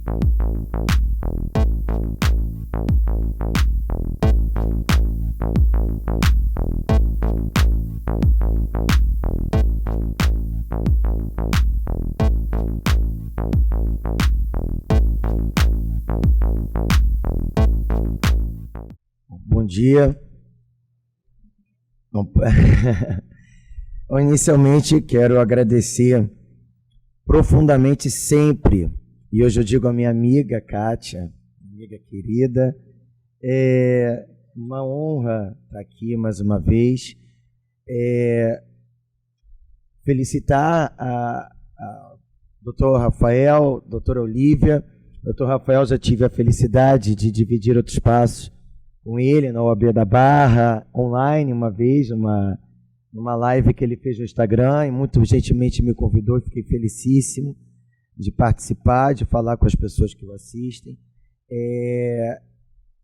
Bom dia. Inicialmente, quero agradecer profundamente sempre, e hoje eu digo a minha amiga Kátia, amiga querida, é uma honra estar aqui mais uma vez, felicitar a doutor Rafael, doutora Olívia. Doutor Rafael, já tive a felicidade de dividir outro espaço com ele na OAB da Barra, online, uma vez, numa live que ele fez no Instagram, e muito gentilmente me convidou, e fiquei felicíssimo de participar, de falar com as pessoas que o assistem.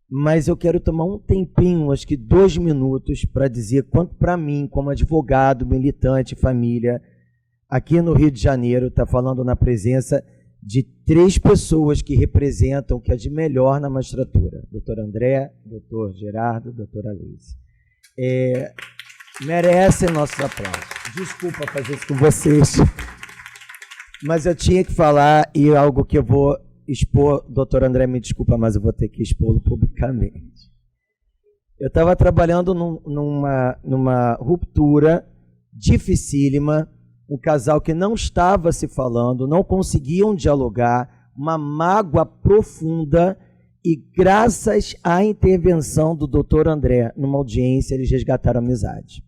Mas eu quero tomar um tempinho, acho que 2 minutos, para dizer quanto para mim, como advogado, militante, família, aqui no Rio de Janeiro, está falando na presença de 3 pessoas que representam o que é de melhor na magistratura: doutor André, doutor Gerardo, doutora Alice. Merecem nossos aplausos. Desculpa fazer isso com vocês, mas eu tinha que falar, e algo que eu vou expor. Doutor André, me desculpa, mas eu vou ter que expô-lo publicamente. Eu estava trabalhando numa ruptura dificílima, um casal que não estava se falando, não conseguiam dialogar, uma mágoa profunda, e graças à intervenção do doutor André, numa audiência, eles resgataram a amizade.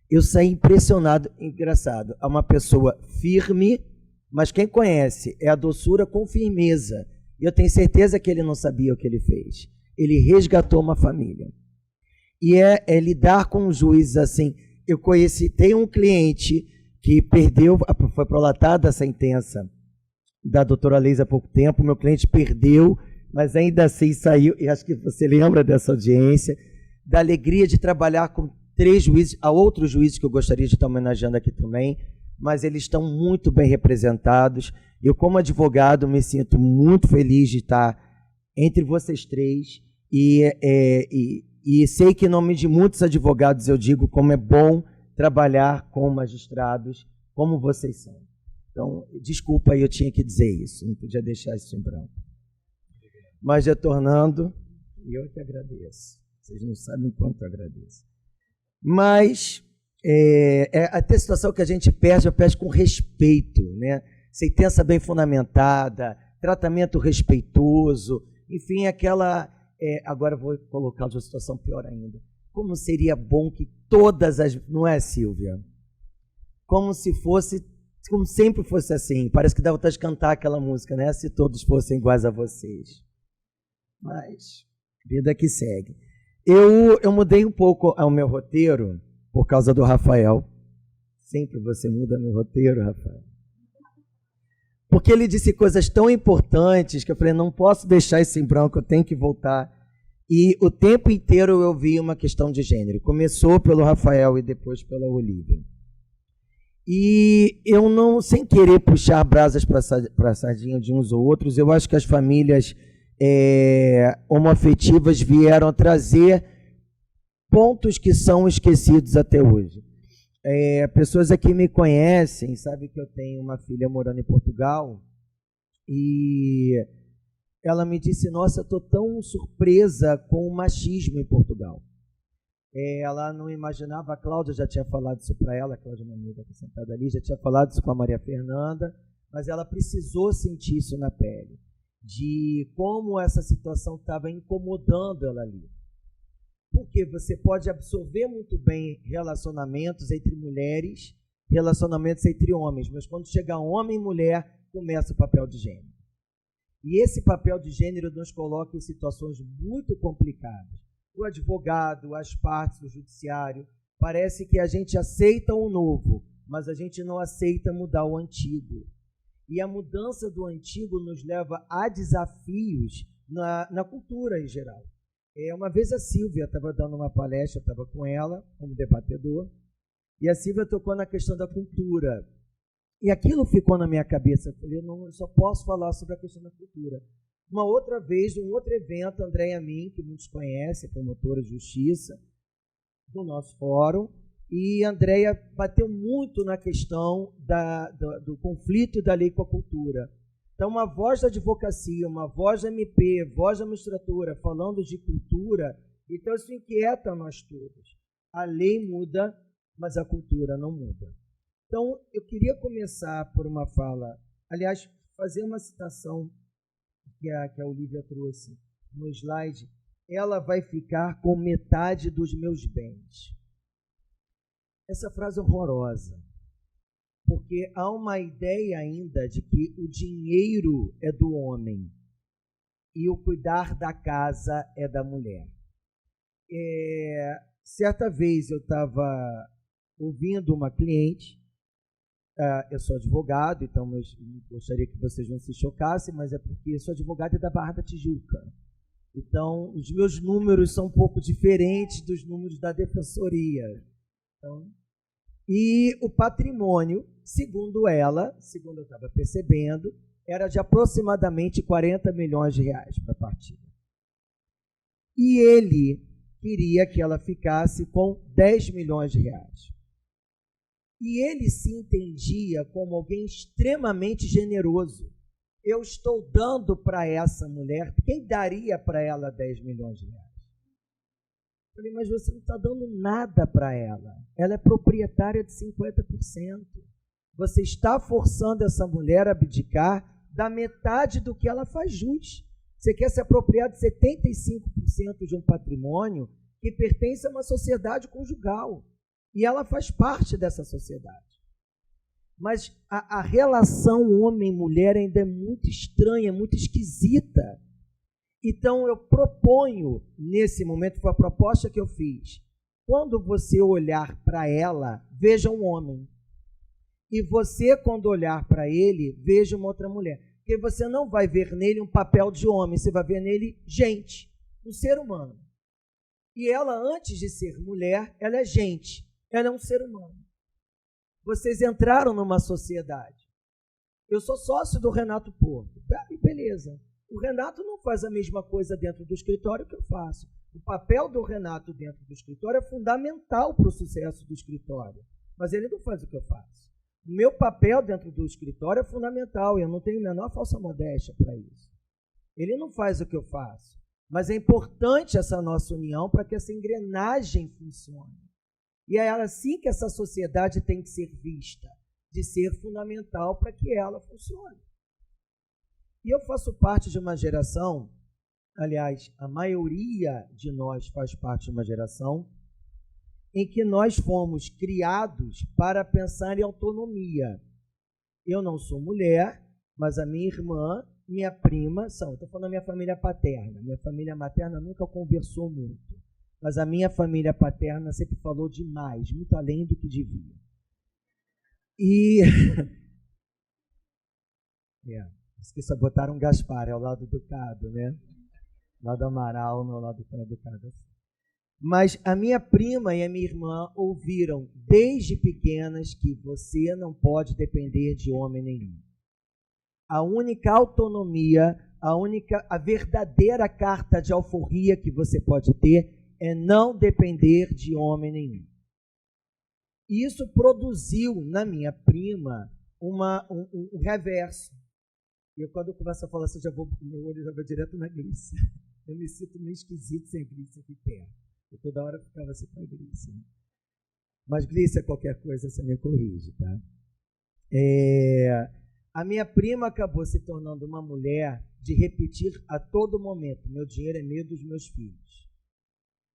Eu saí impressionado. Engraçado, é uma pessoa firme, mas quem conhece é a doçura com firmeza. E eu tenho certeza que ele não sabia o que ele fez. Ele resgatou uma família. E é lidar com juízes assim. Eu conheci, tem um cliente que perdeu, foi prolatada a sentença da doutora Leisa há pouco tempo, meu cliente perdeu, mas ainda assim saiu, e acho que você lembra dessa audiência, da alegria de trabalhar com 3 juízes, há outros juízes que eu gostaria de estar homenageando aqui também, mas eles estão muito bem representados. Eu, como advogado, me sinto muito feliz de estar entre vocês 3, e sei que em nome de muitos advogados eu digo como é bom trabalhar com magistrados como vocês são. Então, desculpa aí, eu tinha que dizer isso, não podia deixar isso em branco. Mas retornando, eu que agradeço. Vocês não sabem quanto eu agradeço. Mas até a situação que a gente perde, eu perde com respeito, né? Sentença bem fundamentada, tratamento respeitoso, enfim, aquela... agora eu vou colocar uma situação pior ainda. Como seria bom que todas as... Não é, Silvia? Como se fosse... Como sempre fosse assim. Parece que dá vontade de cantar aquela música, né? Se todos fossem iguais a vocês. Mas, vida que segue. Eu mudei um pouco o meu roteiro por causa do Rafael. Sempre você muda meu roteiro, Rafael. Porque ele disse coisas tão importantes que eu falei, não posso deixar isso em branco, eu tenho que voltar. E o tempo inteiro eu vi uma questão de gênero. Começou pelo Rafael e depois pela Olívia. E eu não, sem querer puxar brasas para a sardinha de uns ou outros, eu acho que as famílias homoafetivas vieram trazer pontos que são esquecidos até hoje. Pessoas aqui me conhecem, sabem que eu tenho uma filha morando em Portugal, e ela me disse, nossa, estou tão surpresa com o machismo em Portugal. Ela não imaginava, a Cláudia já tinha falado isso para ela, a Cláudia, minha amiga, está sentada ali, já tinha falado isso com a Maria Fernanda, mas ela precisou sentir isso na pele, de como essa situação estava incomodando ela ali. Porque você pode absorver muito bem relacionamentos entre mulheres, relacionamentos entre homens, mas quando chega homem e mulher, começa o papel de gênero. E esse papel de gênero nos coloca em situações muito complicadas. O advogado, as partes, o judiciário, parece que a gente aceita o novo, mas a gente não aceita mudar o antigo. E a mudança do antigo nos leva a desafios na cultura em geral. Uma vez a Silvia estava dando uma palestra, eu estava com ela como debatedor, e a Silvia tocou na questão da cultura. E aquilo ficou na minha cabeça. Eu falei, não, eu só posso falar sobre a questão da cultura. Uma outra vez, num outro evento, Andréia Min, que muitos conhecem, promotora de justiça do nosso fórum, e Andréia bateu muito na questão do conflito da lei com a cultura. Então, uma voz da advocacia, uma voz da MP, voz da magistratura, falando de cultura, então isso inquieta nós todos. A lei muda, mas a cultura não muda. Então, eu queria começar por uma fala, aliás, fazer uma citação que a Olivia trouxe no slide. Ela vai ficar com metade dos meus bens. Essa frase é horrorosa, porque há uma ideia ainda de que o dinheiro é do homem e o cuidar da casa é da mulher. Certa vez eu estava ouvindo uma cliente, eu sou advogado, então eu gostaria que vocês não se chocassem, mas é porque eu sou advogado da Barra da Tijuca. Então, os meus números são um pouco diferentes dos números da defensoria. Então, e o patrimônio, segundo ela, segundo eu estava percebendo, era de aproximadamente 40 milhões de reais para a partida. E ele queria que ela ficasse com 10 milhões de reais. E ele se entendia como alguém extremamente generoso. Eu estou dando para essa mulher, quem daria para ela 10 milhões de reais? Eu falei, mas você não está dando nada para ela. Ela é proprietária de 50%. Você está forçando essa mulher a abdicar da metade do que ela faz jus. Você quer se apropriar de 75% de um patrimônio que pertence a uma sociedade conjugal. E ela faz parte dessa sociedade. Mas a relação homem-mulher ainda é muito estranha, muito esquisita. Então, eu proponho, nesse momento, foi a proposta que eu fiz, quando você olhar para ela, veja um homem. E você, quando olhar para ele, veja uma outra mulher. Porque você não vai ver nele um papel de homem, você vai ver nele gente, um ser humano. E ela, antes de ser mulher, ela é gente, ela é um ser humano. Vocês entraram numa sociedade. Eu sou sócio do Renato Porto. Beleza. O Renato não faz a mesma coisa dentro do escritório que eu faço. O papel do Renato dentro do escritório é fundamental para o sucesso do escritório. Mas ele não faz o que eu faço. O meu papel dentro do escritório é fundamental e eu não tenho a menor falsa modéstia para isso. Ele não faz o que eu faço. Mas é importante essa nossa união para que essa engrenagem funcione. E é assim que essa sociedade tem que ser vista, de ser fundamental para que ela funcione. E eu faço parte de uma geração, aliás, a maioria de nós faz parte de uma geração, em que nós fomos criados para pensar em autonomia. Eu não sou mulher, mas a minha irmã, minha prima são. Estou falando da minha família paterna. Minha família materna nunca conversou muito. Mas a minha família paterna sempre falou demais, muito além do que devia. E... esqueci de botar um Gaspar, é ao lado do Cado, né? Lado Amaral, no lado do Cado. Mas a minha prima e a minha irmã ouviram desde pequenas que você não pode depender de homem nenhum. A única autonomia, a verdadeira carta de alforria que você pode ter é não depender de homem nenhum. Isso produziu na minha prima um reverso. E quando eu começo a falar assim, meu olho já vai direto na Glícia. Eu me sinto meio esquisito sem Glícia aqui perto. Eu toda hora ficava assim com a Glícia. Mas Glícia, qualquer coisa, você me corrige, tá? A minha prima acabou se tornando uma mulher de repetir a todo momento, meu dinheiro é meu dos meus filhos.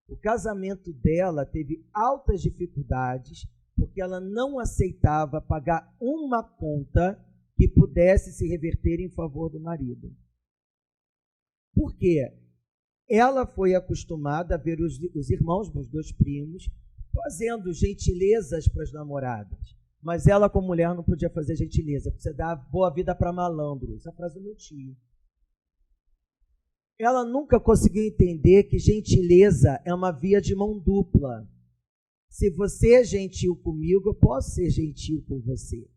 O casamento dela teve altas dificuldades porque ela não aceitava pagar uma conta que pudesse se reverter em favor do marido. Por quê? Ela foi acostumada a ver os irmãos, meus dois primos, fazendo gentilezas para as namoradas. Mas ela, como mulher, não podia fazer gentileza, porque você dá boa vida para malandro. Essa frase do meu tio. Ela nunca conseguiu entender que gentileza é uma via de mão dupla. Se você é gentil comigo, eu posso ser gentil com você.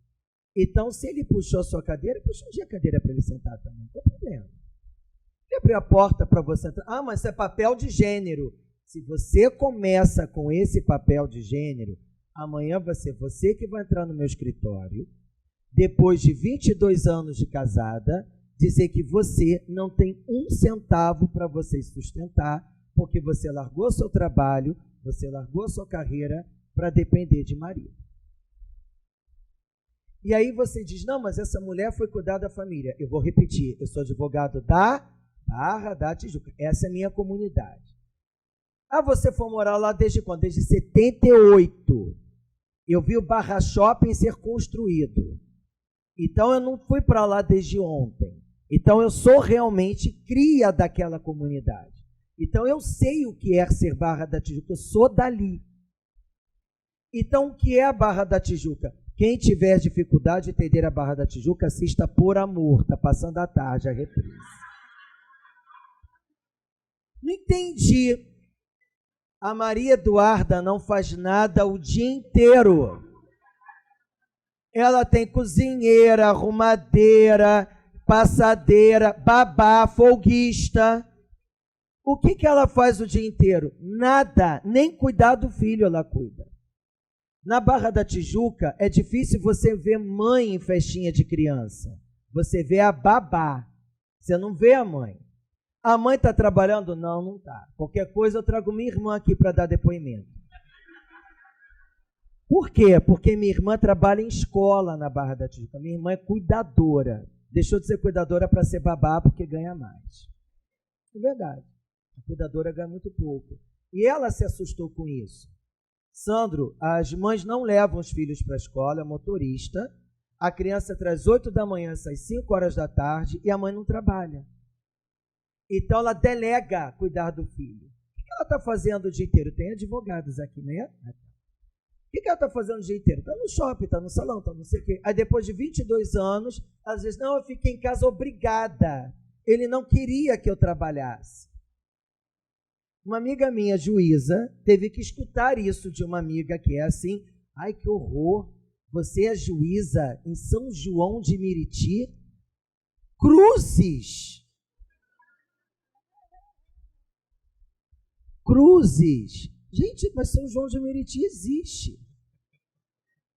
Então, se ele puxou a sua cadeira, puxa um dia a cadeira para ele sentar também, não tem problema. Ele abriu a porta para você entrar. Ah, mas isso é papel de gênero. Se você começa com esse papel de gênero, amanhã vai ser você que vai entrar no meu escritório, depois de 22 anos de casada, dizer que você não tem um centavo para você sustentar, porque você largou seu trabalho, você largou sua carreira para depender de marido. E aí você diz, não, mas essa mulher foi cuidar da família. Eu vou repetir, eu sou advogado da Barra da Tijuca. Essa é a minha comunidade. Ah, você foi morar lá desde quando? Desde 78. Eu vi o Barra Shopping ser construído. Então eu não fui para lá desde ontem. Então eu sou realmente cria daquela comunidade. Então eu sei o que é ser Barra da Tijuca, eu sou dali. Então o que é a Barra da Tijuca? Quem tiver dificuldade de entender a Barra da Tijuca, assista Por Amor, está passando à tarde a reprise. Não entendi. A Maria Eduarda não faz nada o dia inteiro. Ela tem cozinheira, arrumadeira, passadeira, babá, folguista. O que ela faz o dia inteiro? Nada, nem cuidar do filho ela cuida. Na Barra da Tijuca, é difícil você ver mãe em festinha de criança. Você vê a babá, você não vê a mãe. A mãe está trabalhando? Não, não está. Qualquer coisa eu trago minha irmã aqui para dar depoimento. Por quê? Porque minha irmã trabalha em escola na Barra da Tijuca. Minha irmã é cuidadora. Deixou de ser cuidadora para ser babá porque ganha mais. É verdade. A cuidadora ganha muito pouco. E ela se assustou com isso. Sandro, as mães não levam os filhos para a escola, é motorista. A criança traz 8 da manhã, sai 5 horas da tarde e a mãe não trabalha. Então ela delega cuidar do filho. O que ela está fazendo o dia inteiro? Tem advogados aqui, né? O que ela está fazendo o dia inteiro? Está no shopping, está no salão, está não sei o quê. Aí depois de 22 anos, às vezes, não, eu fiquei em casa obrigada. Ele não queria que eu trabalhasse. Uma amiga minha, juíza, teve que escutar isso de uma amiga que é assim, ai que horror, você é juíza em São João de Meriti? Cruzes! Cruzes! Gente, mas São João de Meriti existe.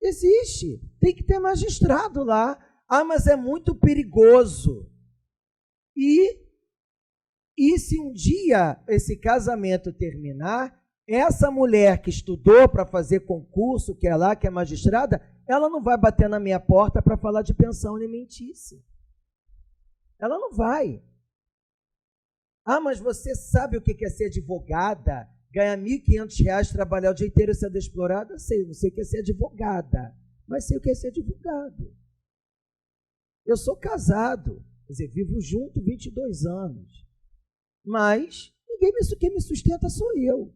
Existe. Tem que ter magistrado lá. Ah, mas é muito perigoso. E se um dia esse casamento terminar, essa mulher que estudou para fazer concurso, que é lá, que é magistrada, ela não vai bater na minha porta para falar de pensão alimentícia. Ela não vai. Ah, mas você sabe o que é ser advogada? Ganhar R$ 1.500, trabalhar o dia inteiro e ser explorada? Eu sei, não sei o que é ser advogada, mas sei o que é ser advogado. Eu sou casado, quer dizer, vivo junto 22 anos. Mas quem me sustenta sou eu.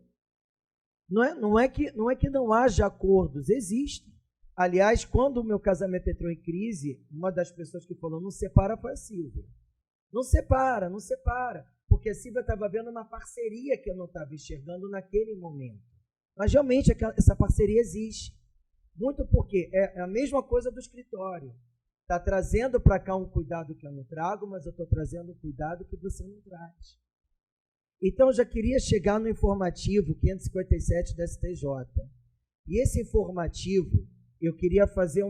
Não é que não haja acordos, existem. Aliás, quando o meu casamento entrou em crise, uma das pessoas que falou, não separa, foi a Silvia. Não separa, não separa. Porque a Silvia estava vendo uma parceria que eu não estava enxergando naquele momento. Mas realmente essa parceria existe. Muito porque é a mesma coisa do escritório. Está trazendo para cá um cuidado que eu não trago, mas eu estou trazendo um cuidado que você não traz. Então, eu já queria chegar no informativo 557 da STJ. E esse informativo, eu queria fazer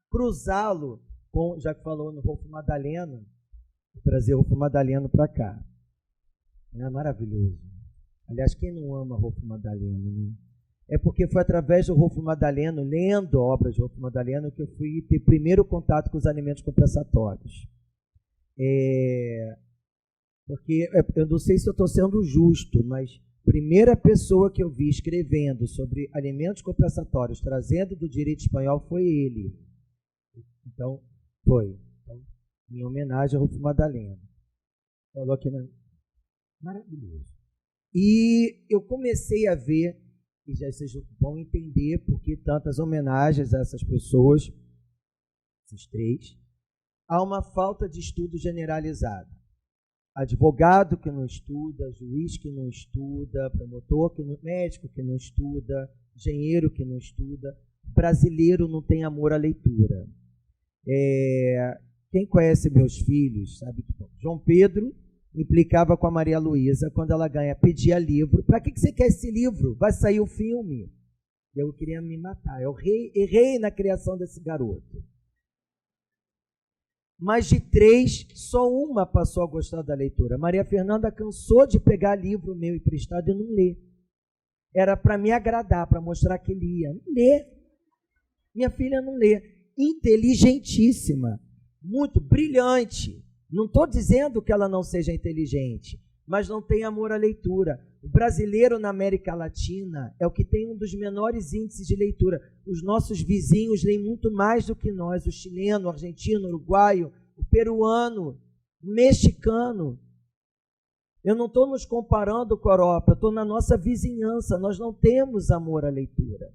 cruzá-lo com, já que falou no Rolfo Madaleno, vou trazer o Rolfo Madaleno para cá. É maravilhoso. Aliás, quem não ama Rolfo Madaleno, né? É porque foi através do Rolfo Madaleno, lendo obras de Rolfo Madaleno, que eu fui ter primeiro contato com os alimentos compensatórios. Porque eu não sei se eu estou sendo justo, mas a primeira pessoa que eu vi escrevendo sobre alimentos compensatórios, trazendo do direito espanhol, foi ele. Então, foi. Então, em homenagem ao Rolfo Madaleno. Falou aqui na... Maravilhoso. E eu comecei a ver, e já vocês vão entender por que tantas homenagens a essas pessoas, esses três, há uma falta de estudo generalizado. Advogado que não estuda, juiz que não estuda, promotor que não, médico que não estuda, engenheiro que não estuda, brasileiro não tem amor à leitura. Quem conhece meus filhos sabe que João Pedro implicava com a Maria Luísa quando ela pedia livro. Para que você quer esse livro? Vai sair o filme. Eu queria me matar. Eu errei na criação desse garoto. Mas de 3, só uma passou a gostar da leitura. Maria Fernanda cansou de pegar livro meu emprestado e não ler. Era para me agradar, para mostrar que lia. Não lê. Minha filha não lê. Inteligentíssima. Muito brilhante. Não estou dizendo que ela não seja inteligente, mas não tem amor à leitura. O brasileiro na América Latina é o que tem um dos menores índices de leitura. Os nossos vizinhos leem muito mais do que nós, o chileno, o argentino, o uruguaio, o peruano, o mexicano. Eu não estou nos comparando com a Europa, eu estou na nossa vizinhança, nós não temos amor à leitura.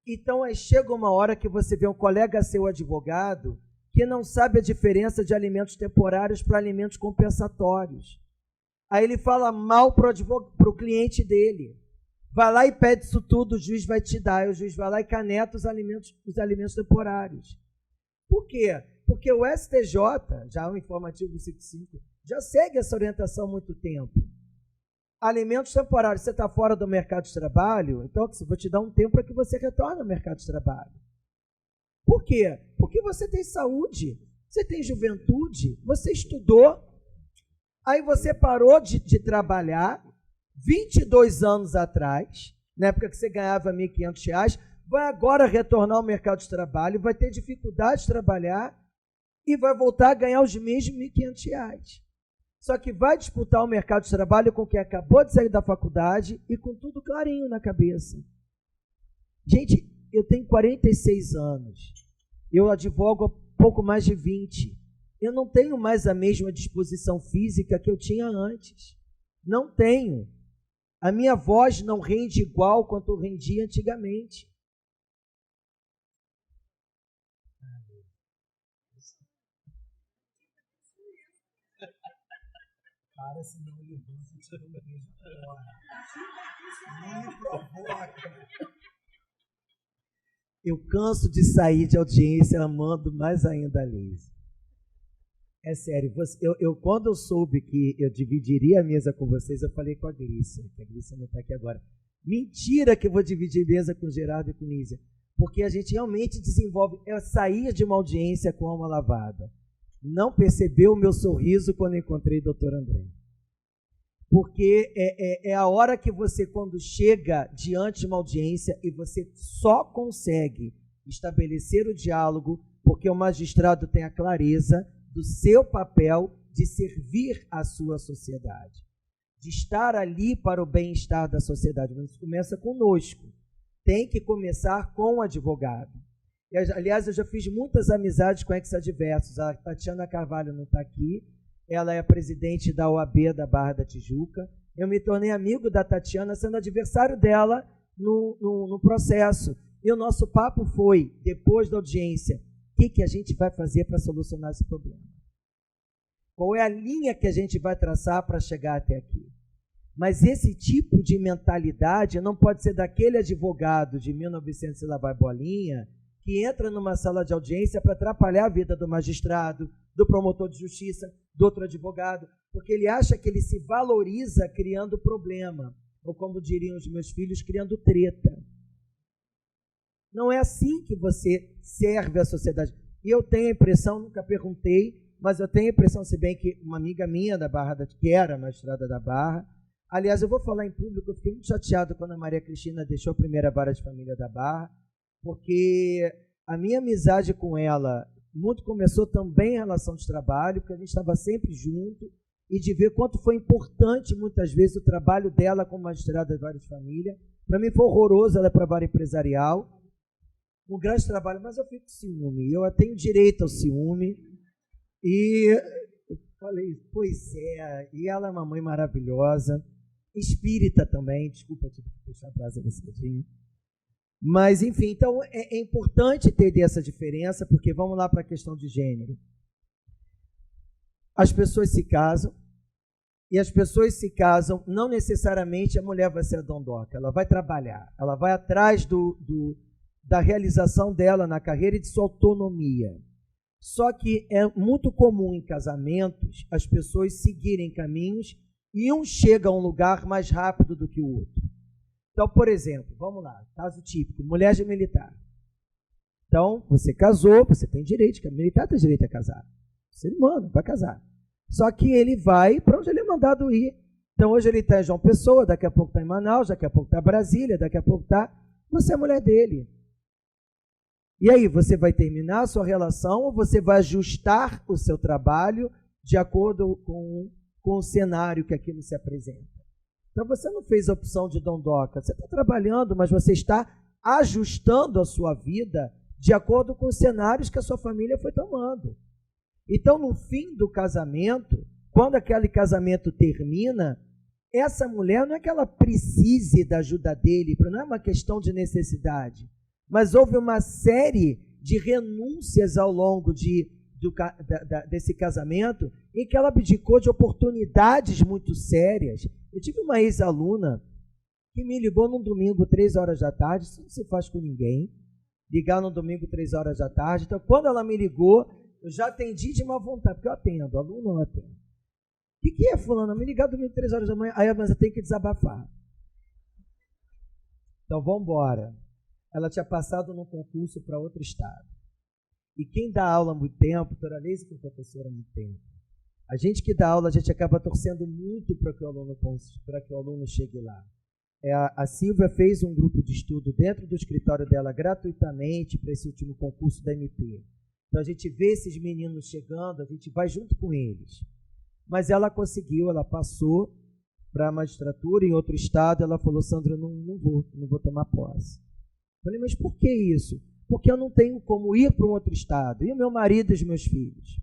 Então, aí chega uma hora que você vê um colega seu advogado que não sabe a diferença de alimentos temporários para alimentos compensatórios. Aí ele fala mal para o cliente dele. Vai lá e pede isso tudo, o juiz vai te dar. E o juiz vai lá e caneta os alimentos temporários. Por quê? Porque o STJ, já o informativo 55, já segue essa orientação há muito tempo. Alimentos temporários, você está fora do mercado de trabalho, então eu vou te dar um tempo para que você retorne ao mercado de trabalho. Por quê? Porque você tem saúde, você tem juventude, você estudou, aí você parou de trabalhar 22 anos atrás, na época que você ganhava R$ 1.500, vai agora retornar ao mercado de trabalho, vai ter dificuldade de trabalhar e vai voltar a ganhar os mesmos R$ 1.500. Só que vai disputar o mercado de trabalho com quem acabou de sair da faculdade e com tudo clarinho na cabeça. Gente, eu tenho 46 anos, eu advogo há pouco mais de 20. Eu não tenho mais a mesma disposição física que eu tinha antes. Não tenho. A minha voz não rende igual quanto eu rendia antigamente. Para, senão eu levanto e tiro um beijo fora. Não me provoca. Eu canso de sair de audiência amando mais ainda a Liz. É sério, quando eu soube que eu dividiria a mesa com vocês, eu falei com a Glícia, que a Glícia não está aqui agora. Mentira que eu vou dividir mesa com o Gerardo e com o Lísia, porque a gente realmente desenvolve. Eu saía de uma audiência com alma lavada. Não percebeu o meu sorriso quando eu encontrei o doutor André. Porque é a hora que você, quando chega diante de uma audiência e você só consegue estabelecer o diálogo, porque o magistrado tem a clareza do seu papel de servir a sua sociedade, de estar ali para o bem-estar da sociedade. Mas isso começa conosco, tem que começar com o advogado. E, aliás, eu já fiz muitas amizades com ex-adversos. A Tatiana Carvalho não está aqui, ela é a presidente da OAB da Barra da Tijuca. Eu me tornei amigo da Tatiana, sendo adversário dela no processo. E o nosso papo foi, depois da audiência, o que a gente vai fazer para solucionar esse problema? Qual é a linha que a gente vai traçar para chegar até aqui? Mas esse tipo de mentalidade não pode ser daquele advogado de 1900 e lá vai bolinha, que entra numa sala de audiência para atrapalhar a vida do magistrado, do promotor de justiça, do outro advogado, porque ele acha que ele se valoriza criando problema, ou como diriam os meus filhos, criando treta. Não é assim que você serve a sociedade. E eu tenho a impressão, nunca perguntei, mas eu tenho a impressão, se bem que uma amiga minha da Barra, que era magistrada da Barra, aliás, eu vou falar em público, eu fiquei muito chateado quando a Maria Cristina deixou a primeira vara de família da Barra, porque a minha amizade com ela muito começou também em relação de trabalho, porque a gente estava sempre junto, e de ver quanto foi importante, muitas vezes, o trabalho dela como magistrada de vara de família. Para mim foi horroroso, ela é para a vara empresarial, um grande trabalho, mas eu fico com ciúme, eu tenho direito ao ciúme, e eu falei, pois é, e ela é uma mãe maravilhosa, espírita também, desculpa, tive que puxar a brasa desse cadinho. Mas, enfim, então é importante ter essa diferença, porque vamos lá para a questão de gênero. As pessoas se casam, e as pessoas se casam, não necessariamente a mulher vai ser a dondoca, ela vai trabalhar, ela vai atrás da realização dela na carreira e de sua autonomia. Só que é muito comum em casamentos as pessoas seguirem caminhos e um chega a um lugar mais rápido do que o outro. Então, por exemplo, vamos lá, caso típico, mulher de militar. Então, você casou, você tem direito, que militar tem direito a casar. Ser humano, vai casar. Só que ele vai para onde ele é mandado ir. Então, hoje ele está em João Pessoa, daqui a pouco está em Manaus, daqui a pouco está em Brasília, daqui a pouco está... Você é a mulher dele. E aí, você vai terminar a sua relação ou você vai ajustar o seu trabalho de acordo com o cenário que aquilo se apresenta? Então, você não fez a opção de dondoca. Você está trabalhando, mas você está ajustando a sua vida de acordo com os cenários que a sua família foi tomando. Então, no fim do casamento, quando aquele casamento termina, essa mulher não é que ela precise da ajuda dele, não é uma questão de necessidade, mas houve uma série de renúncias ao longo desse casamento em que ela abdicou de oportunidades muito sérias. Eu tive uma ex-aluna que me ligou num domingo, 3 horas da tarde, isso não se faz com ninguém, ligar no domingo, 3 horas da tarde. Então, quando ela me ligou, eu já atendi de uma vontade, porque eu atendo, aluno não atendo. O que é, fulana? Me ligar domingo, 3 horas da manhã, aí mas eu tenho que desabafar. Então, vamos embora. Ela tinha passado num concurso para outro estado. E quem dá aula há muito tempo, doutora Leise foi professora há muito tempo. A gente que dá aula, a gente acaba torcendo muito para que o aluno chegue lá. A Silvia fez um grupo de estudo dentro do escritório dela gratuitamente para esse último concurso da MP. Então a gente vê esses meninos chegando, a gente vai junto com eles. Mas ela conseguiu, ela passou para a magistratura em outro estado, ela falou, Sandra, eu não vou tomar posse. Eu falei, mas por que isso? Porque eu não tenho como ir para um outro estado. E o meu marido e os meus filhos?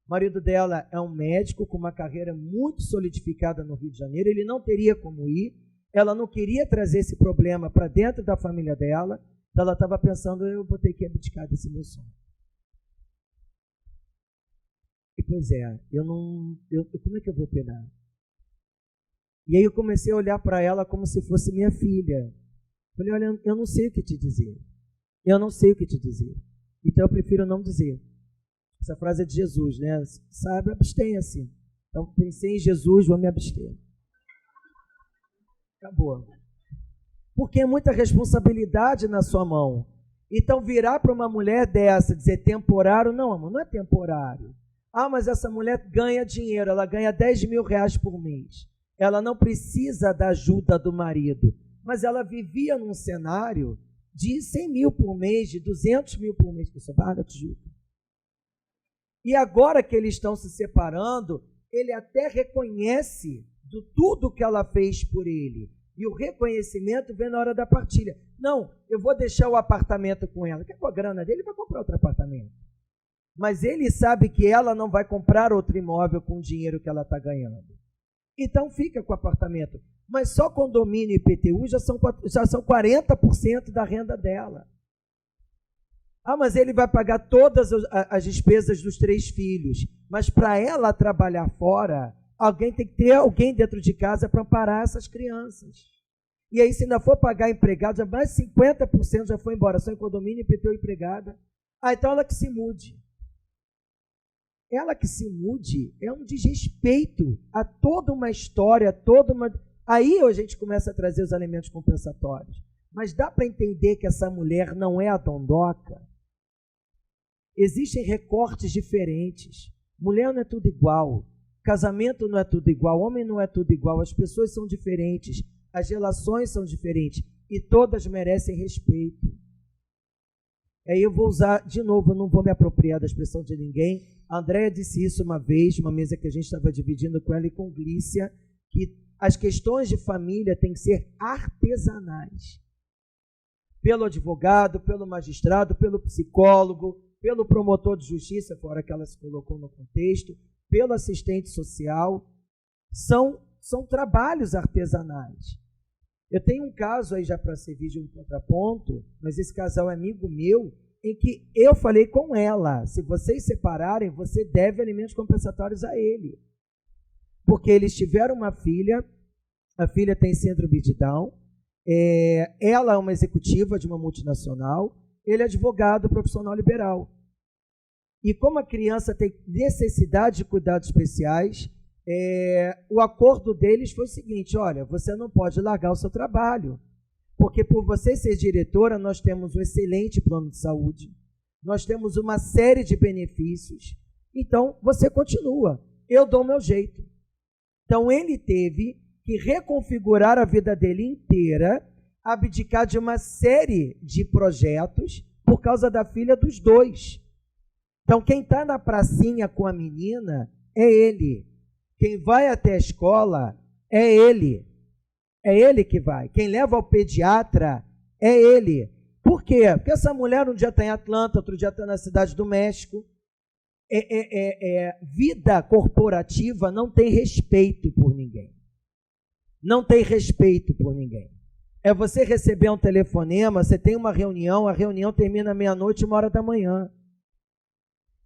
O marido dela é um médico com uma carreira muito solidificada no Rio de Janeiro, ele não teria como ir, ela não queria trazer esse problema para dentro da família dela, então ela estava pensando, eu vou ter que abdicar desse meu sonho. E pois é, como é que eu vou pegar? E aí eu comecei a olhar para ela como se fosse minha filha. Falei, olha, eu não sei o que te dizer. Eu não sei o que te dizer. Então eu prefiro não dizer. Essa frase é de Jesus, né? Sabe, abstenha-se. Então pensei em Jesus, vou me abster. Acabou. Porque é muita responsabilidade na sua mão. Então virar para uma mulher dessa, dizer temporário, não, amor, não é temporário. Ah, mas essa mulher ganha dinheiro, ela ganha 10 mil reais por mês. Ela não precisa da ajuda do marido. Mas ela vivia num cenário de 100 mil por mês, de 200 mil por mês, que eu sou Barra da Tijuca. E agora que eles estão se separando, ele até reconhece de tudo que ela fez por ele. E o reconhecimento vem na hora da partilha. Não, eu vou deixar o apartamento com ela. Que com a grana dele, ele vai comprar outro apartamento. Mas ele sabe que ela não vai comprar outro imóvel com o dinheiro que ela está ganhando. Então fica com o apartamento. Mas só condomínio e IPTU já são 40% da renda dela. Ah, mas ele vai pagar todas as despesas dos 3 filhos. Mas para ela trabalhar fora, tem que ter alguém dentro de casa para amparar essas crianças. E aí, se ainda for pagar empregado, já mais 50% já foi embora, só em condomínio, IPTU, empregada. Ah, então ela que se mude. Ela que se mude é um desrespeito a toda uma história, Aí a gente começa a trazer os elementos compensatórios. Mas dá para entender que essa mulher não é a dondoca? Existem recortes diferentes. Mulher não é tudo igual. Casamento não é tudo igual. Homem não é tudo igual. As pessoas são diferentes. As relações são diferentes. E todas merecem respeito. Aí eu vou usar, de novo, eu não vou me apropriar da expressão de ninguém. A Andréia disse isso uma vez, numa mesa que a gente estava dividindo com ela e com Glícia, que as questões de família têm que ser artesanais. Pelo advogado, pelo magistrado, pelo psicólogo, pelo promotor de justiça, fora que ela se colocou no contexto, pelo assistente social. São trabalhos artesanais. Eu tenho um caso aí já para servir de um contraponto, mas esse casal é amigo meu, em que eu falei com ela, se vocês separarem, você deve alimentos compensatórios a ele. Porque eles tiveram uma filha, a filha tem síndrome de Down, ela é uma executiva de uma multinacional, ele é advogado profissional liberal. E como a criança tem necessidade de cuidados especiais, o acordo deles foi o seguinte: olha, você não pode largar o seu trabalho, porque por você ser diretora, nós temos um excelente plano de saúde, nós temos uma série de benefícios, então você continua, eu dou o meu jeito. Então ele teve que reconfigurar a vida dele inteira, abdicar de uma série de projetos por causa da filha dos dois. Então quem está na pracinha com a menina é ele. Quem vai até a escola é ele. É ele que vai. Quem leva ao pediatra é ele. Por quê? Porque essa mulher um dia está em Atlanta, outro dia está na cidade do México. Vida corporativa não tem respeito por ninguém. Não tem respeito por ninguém. É você receber um telefonema, você tem uma reunião, a reunião termina meia-noite, 1h da manhã.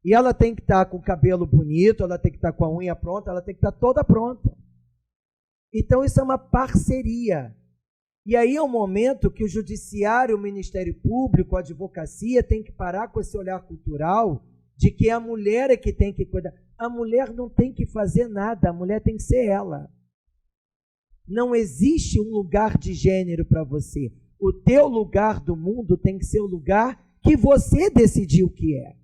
E ela tem que estar com o cabelo bonito, ela tem que estar com a unha pronta, ela tem que estar toda pronta. Então isso é uma parceria. E aí é um momento que o judiciário, o Ministério Público, a advocacia tem que parar com esse olhar cultural de que a mulher é que tem que cuidar. A mulher não tem que fazer nada, a mulher tem que ser ela. Não existe um lugar de gênero para você. O teu lugar do mundo tem que ser o lugar que você decidiu que é.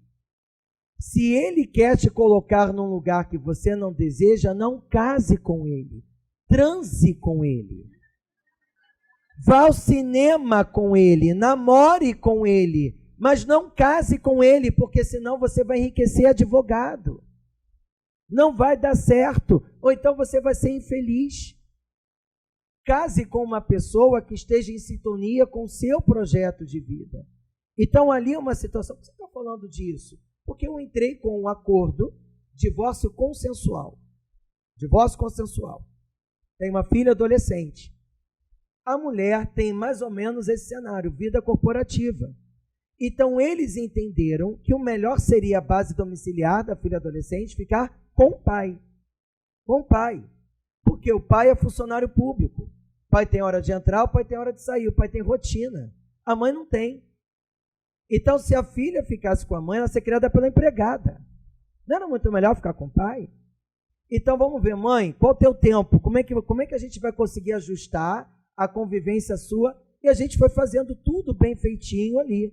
Se ele quer te colocar num lugar que você não deseja, não case com ele. Transe com ele. Vá ao cinema com ele, namore com ele, mas não case com ele, porque senão você vai enriquecer advogado. Não vai dar certo, ou então você vai ser infeliz. Case com uma pessoa que esteja em sintonia com o seu projeto de vida. Então, ali é uma situação... Por que você está falando disso? Porque eu entrei com um acordo, divórcio consensual. Divórcio consensual. Tem uma filha adolescente. A mulher tem mais ou menos esse cenário, vida corporativa. Então, eles entenderam que o melhor seria a base domiciliar da filha adolescente ficar com o pai. Com o pai. Porque o pai é funcionário público. O pai tem hora de entrar, o pai tem hora de sair, o pai tem rotina. A mãe não tem. Então, se a filha ficasse com a mãe, ela ia ser criada pela empregada. Não era muito melhor ficar com o pai? Então, vamos ver, mãe, qual o teu tempo? Como é que a gente vai conseguir ajustar a convivência sua? E a gente foi fazendo tudo bem feitinho ali.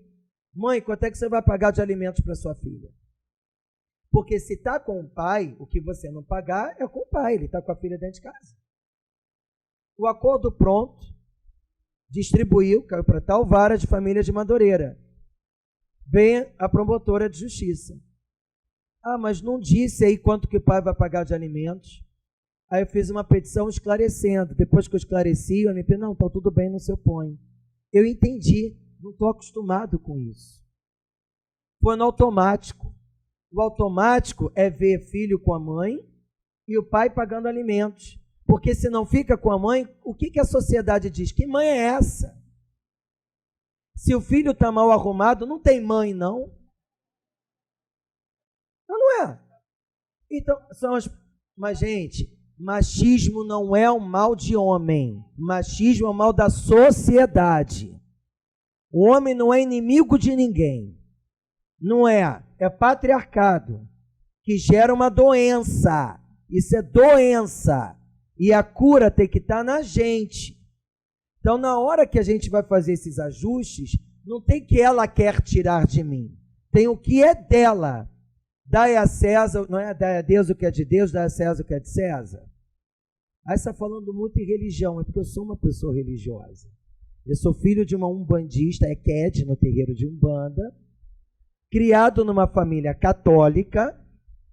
Mãe, quanto é que você vai pagar de alimentos para sua filha? Porque se está com o pai, o que você não pagar é com o pai, ele está com a filha dentro de casa. O acordo pronto, distribuiu, caiu para tal vara de família de Madureira. Vem a promotora de justiça. Ah, mas não disse aí quanto que o pai vai pagar de alimentos. Aí eu fiz uma petição esclarecendo. Depois que eu esclareci, o MP, não, está tudo bem, não se opõe. Eu entendi, não estou acostumado com isso. Foi no automático. O automático é ver filho com a mãe e o pai pagando alimentos. Porque se não fica com a mãe, o que a sociedade diz? Que mãe é essa? Se o filho está mal arrumado, não tem mãe, não? Não é? Então, mas, gente, machismo não é um mal de homem. Machismo é um mal da sociedade. O homem não é inimigo de ninguém. Não é. É patriarcado que gera uma doença. Isso é doença. E a cura tem que estar na gente. Então, na hora que a gente vai fazer esses ajustes, não tem que ela quer tirar de mim. Tem o que é dela. Dai a César, não é? Dai a Deus o que é de Deus, dai a César o que é de César. Aí você está falando muito em religião, é porque eu sou uma pessoa religiosa. Eu sou filho de uma umbandista, Eked, no terreiro de Umbanda, criado numa família católica,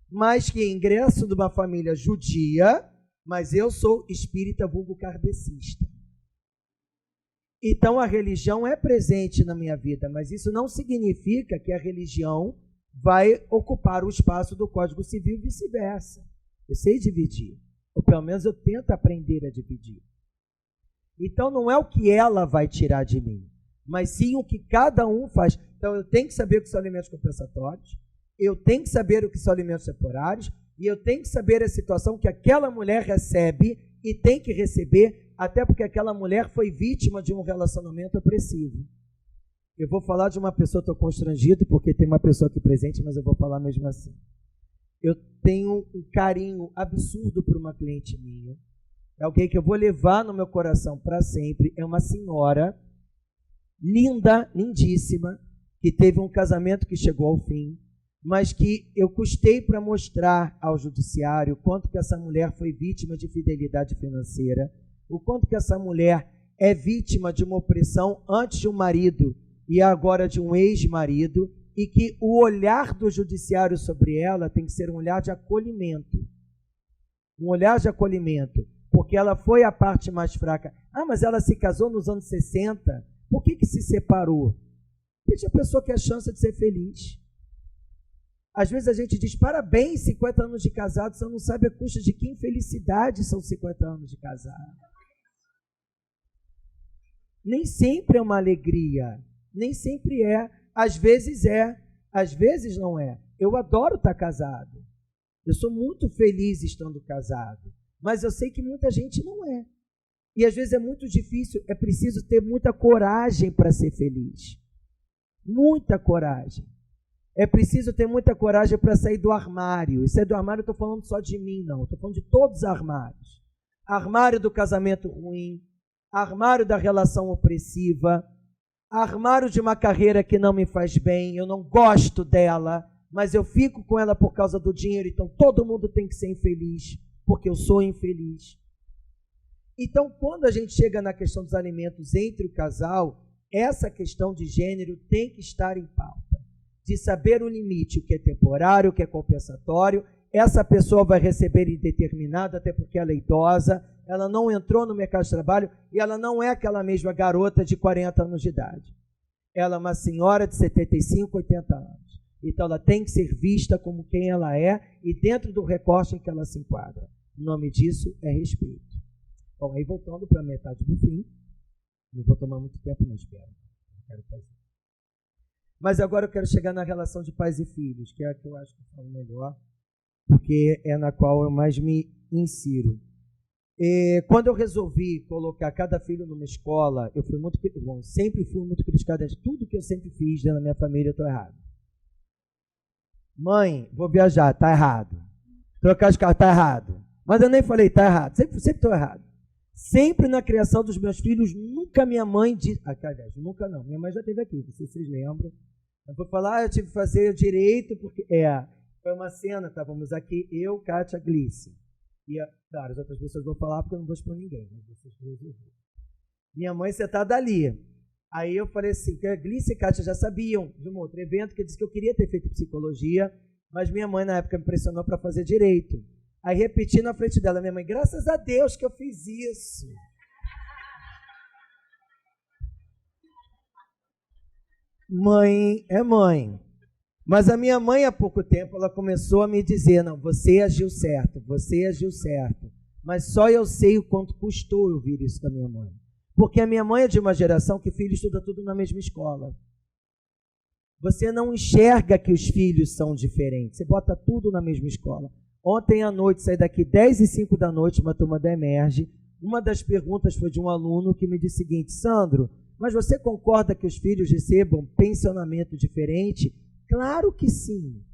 mas que ingresso de uma família judia, mas eu sou espírita vulgo kardecista. Então a religião é presente na minha vida, mas isso não significa que a religião vai ocupar o espaço do Código Civil e vice-versa. Eu sei dividir, ou pelo menos eu tento aprender a dividir. Então não é o que ela vai tirar de mim, mas sim o que cada um faz. Então eu tenho que saber o que são alimentos compensatórios, eu tenho que saber o que são alimentos temporários, e eu tenho que saber a situação que aquela mulher recebe e tem que receber, até porque aquela mulher foi vítima de um relacionamento opressivo. Eu vou falar de uma pessoa, estou constrangido porque tem uma pessoa aqui presente, mas eu vou falar mesmo assim. Eu tenho um carinho absurdo por uma cliente minha. É alguém que eu vou levar no meu coração para sempre. É uma senhora linda, lindíssima, que teve um casamento que chegou ao fim, mas que eu custei para mostrar ao judiciário o quanto que essa mulher foi vítima de fidelidade financeira, o quanto que essa mulher é vítima de uma opressão antes de um marido e agora de um ex-marido, e que o olhar do judiciário sobre ela tem que ser um olhar de acolhimento. Um olhar de acolhimento, porque ela foi a parte mais fraca. Ah, mas ela se casou nos anos 60, por que se separou? Porque a pessoa quer a chance de ser feliz. Às vezes a gente diz, parabéns, 50 anos de casado, você não sabe a custa de que infelicidade são 50 anos de casado. Nem sempre é uma alegria, nem sempre é, às vezes não é. Eu adoro estar casado, eu sou muito feliz estando casado, mas eu sei que muita gente não é. E às vezes é muito difícil, é preciso ter muita coragem para ser feliz. Muita coragem. É preciso ter muita coragem para sair do armário. E sair do armário eu estou falando só de mim, não. Estou falando de todos os armários. Armário do casamento ruim, armário da relação opressiva, armário de uma carreira que não me faz bem, eu não gosto dela, mas eu fico com ela por causa do dinheiro, então todo mundo tem que ser infeliz, porque eu sou infeliz. Então, quando a gente chega na questão dos alimentos entre o casal, essa questão de gênero tem que estar em pauta. De saber o limite, o que é temporário, o que é compensatório. Essa pessoa vai receber indeterminado, até porque ela é idosa, ela não entrou no mercado de trabalho e ela não é aquela mesma garota de 40 anos de idade. Ela é uma senhora de 75, 80 anos. Então, ela tem que ser vista como quem ela é e dentro do recorte em que ela se enquadra. O nome disso é respeito. Bom, aí voltando para a metade do fim, não vou tomar muito tempo, não espero. Quero fazer. Mas agora eu quero chegar na relação de pais e filhos, que é a que eu acho que eu falo melhor, porque é na qual eu mais me insiro. Quando eu resolvi colocar cada filho numa escola, eu fui muito, sempre fui muito criticado de tudo que eu sempre fiz dentro da minha família, eu estou errado. Mãe, vou viajar, está errado. Trocar de carro, está errado. Mas eu nem falei, está errado, sempre estou errado. Sempre na criação dos meus filhos, nunca minha mãe disse, aliás, nunca não, minha mãe já esteve aqui, vocês lembram? Eu vou falar, eu tive que fazer o direito, porque foi uma cena, estávamos aqui, eu, Kátia, Glícia. E, claro, as outras pessoas vão falar porque eu não vou expor ninguém, mas vocês duas ouviram. Minha mãe sentada ali. Aí eu falei assim, que a Glícia e a Kátia já sabiam de um outro evento que eu disse que eu queria ter feito psicologia, mas minha mãe na época me pressionou para fazer direito. Aí repeti na frente dela, minha mãe, graças a Deus que eu fiz isso. Mãe é mãe. Mas a minha mãe, há pouco tempo, ela começou a me dizer, não, você agiu certo. Mas só eu sei o quanto custou eu ouvir isso da minha mãe. Porque a minha mãe é de uma geração que filho estuda tudo na mesma escola. Você não enxerga que os filhos são diferentes, você bota tudo na mesma escola. Ontem à noite, saí daqui 10h05 da noite, uma turma da Emerge. Uma das perguntas foi de um aluno que me disse o seguinte, Sandro, mas você concorda que os filhos recebam pensionamento diferente? Claro que sim.